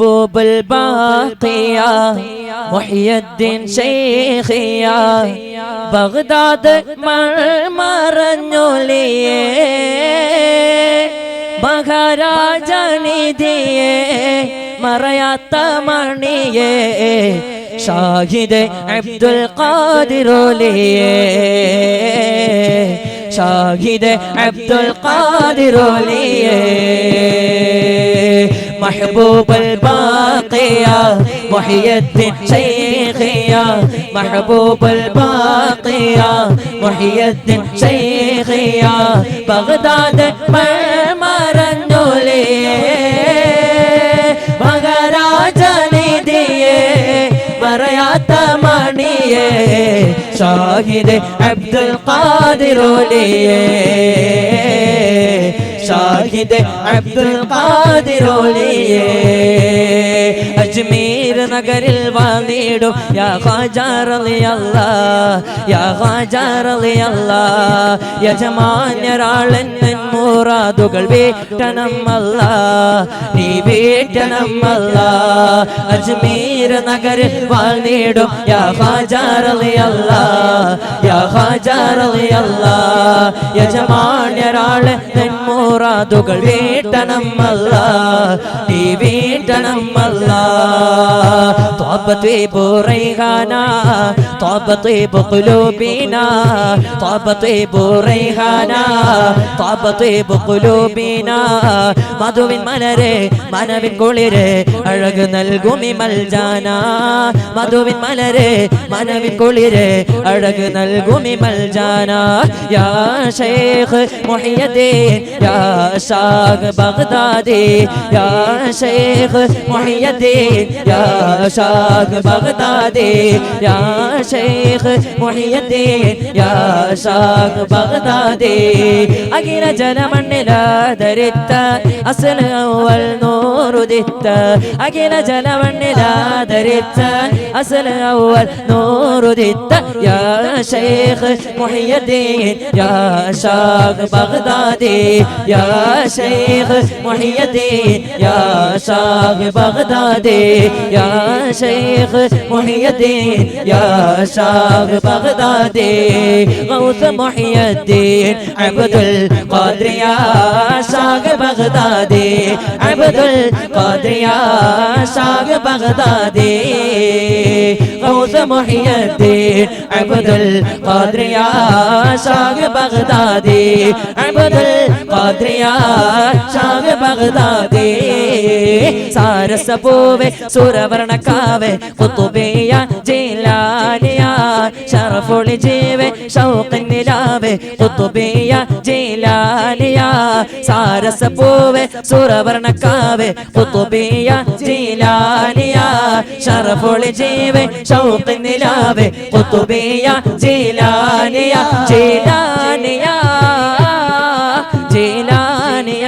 മെഹബൂബുൽ ബാഖിയ മുഹിയുദ്ദീൻ ശൈഖിയ ബഗ്ദാദ് മറഞ്ഞൊലിയേ മഹാരാജനിധിയേ മറയാത്ത മണിയേ ഷാഹിദ് അബ്ദുൽ ഖാദിറോലിയേ ഷാഹിദ് അബ്ദുൽ ഖാദിറോലിയേ മെഹബൂബുൽ ബാഖിയ മുഹിയുദ്ദീൻ ശൈഖിയ മെഹബൂബുൽ ബാഖിയ മുഹിയുദ്ദീൻ ശൈഖിയ ബഗ്ദാദ് മറഞ്ഞൊലിയേ മഹാരാജനിധിയേ മറയാത്ത മണിയേ ഷാഹിദ് അബ്ദുൽ ഖാദിറോലിയേ ഷാഹിദ് അബ്ദുൽ ഖാദിറോലിയേ അജ്മീർ നഗരിൽ വന്നിടും യാ ഖാജ റളിയല്ലാഹ് യാ ഖാജ റളിയല്ലാഹ് യജമാനരാളൻ മുറാദുകൾ വീട്ടണം അല്ലാഹ് നീ വീട്ടണം അല്ലാഹ് അജ്മീർ നഗരിൽ വന്നിടും യാ ഖാജ റളിയല്ലാഹ് യാ ഖാജ റളിയല്ലാഹ് യജമാനരാളൻ മുറാദുകൾ വീട്ടണം അല്ലാഹ് നീ വീട്ടണം അല്ലാഹ് طاب طيب ريحانا طاب طيب قلوبنا طاب طيب ريحانا طاب طيب قلوبنا മധുവിൻ മലരെ മനവിൻ കുളിരെ അഴക് നൽകുമി മൽജാന മധുവിൻ മലരെ മനവിൻ കുളിരെ അഴക് നൽകുമി മൽജാന യാ ശൈഖ് മുഹിയുദ്ദീൻ യാ ഷാഹ് ബഗ്ദാദി യാ ശൈഖ് മുഹിയുദ്ദീൻ യാ ഷാഹ് ബഗ്ദാദി യാ ശൈഖ് മുഹിയുദ്ദീൻ യാ ഷാഹ് ബഗ്ദാദി അഖില ജനമണ്ണിലാദരിത്ത അസ്ൽ അവൽ നൂറുദിത്ത അഖില ജനമണ്ണിലാദരിത്ത അസ്ൽ അവൽ നൂറുദിത്ത യാ ശൈഖ് മുഹിയുദ്ദീൻ യാ ഷാഹ് ബഗ്ദാദി യാ ശൈഖ് മുഹിയുദ്ദീൻ യാ ഷാഹ് ബഗ്ദാദി യാ ശൈഖ് മുഹിയുദ്ദീൻ യാ ഷാഹ് ബഗ്ദാദി ഗൗസ് മുഹിയുദ്ദീൻ അബ്ദുൽ ഖാദിർ യാ ഷാഹ് ബഗ്ദാദി അബ്ദുൽ ഖാദിർ യാ ഷാഹ് ബഗ്ദാദി ഗൗസ് മുഹിയുദ്ദീൻ അബ്ദുൽ ഖാദിർ യാ ഷാഹ് ബഗ്ദാദി അബ്ദുൽ ഖാദിർ യാ ഷാഹ് ബഗ്ദാദി സാരസപൂവേ സുരവർണക്കാവേ ഖുതുബിയ ജീലാനിയ ശറഫുൽ ജീവേ ഷൗഖിൻ നിലാവേ ഖുതുബിയ ജീലാനിയ സാരസപൂവേ സുരവർണക്കാവേ ഖുതുബിയ ജീലാനിയ ശറഫുൽ ജീവേ ഷൗഖിൻ നിലാവേ ഖുതുബിയ ജീലാനിയ ജീലാനിയ ജീലാനിയ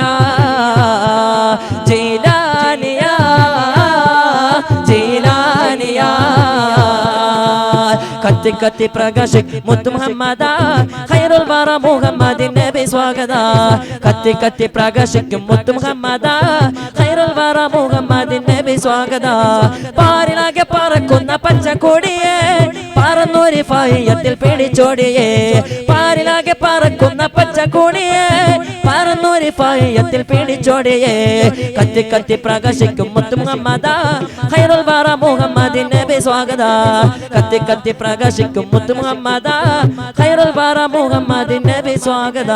ജീലാനിയ ജീലാനിയ കത്തി കത്തി പ്രകാശിക് മുത്ത് മുഹമ്മദ ഖൈറുൽ വറ മുഹമ്മദിൻ നബി സ്വാഗത കത്തി കത്തി പ്രകാശിക്കും മുത്ത് മുഹമ്മദ ഖൈറുൽ വറ മുഹമ്മദിൻ നബി സ്വാഗത പാരിലാകെ പറക്കുന്ന പച്ചക്കൊടിയേ പറന്നൂരി ഫായത്തിൽ പിടിച്ചോടിയേ പാരിലാകെ പറക്കുന്ന പച്ചക്കൊടിയേ പറന്നൂരി ഫായത്തിൽ പിടിച്ചോടിയേ കത്തി കത്തി പ്രകാശിക്കും മുത്ത് മുഹമ്മദ ഖൈറുൽ വറ മുഹമ്മദിൻ നബി സ്വാഗത കത്തി കത്തി പ്രകാശിക്കും മുത്ത് മുഹമ്മദ ഖൈറുൽ വറ മുഹമ്മദിൻ നബി സ്വാഗത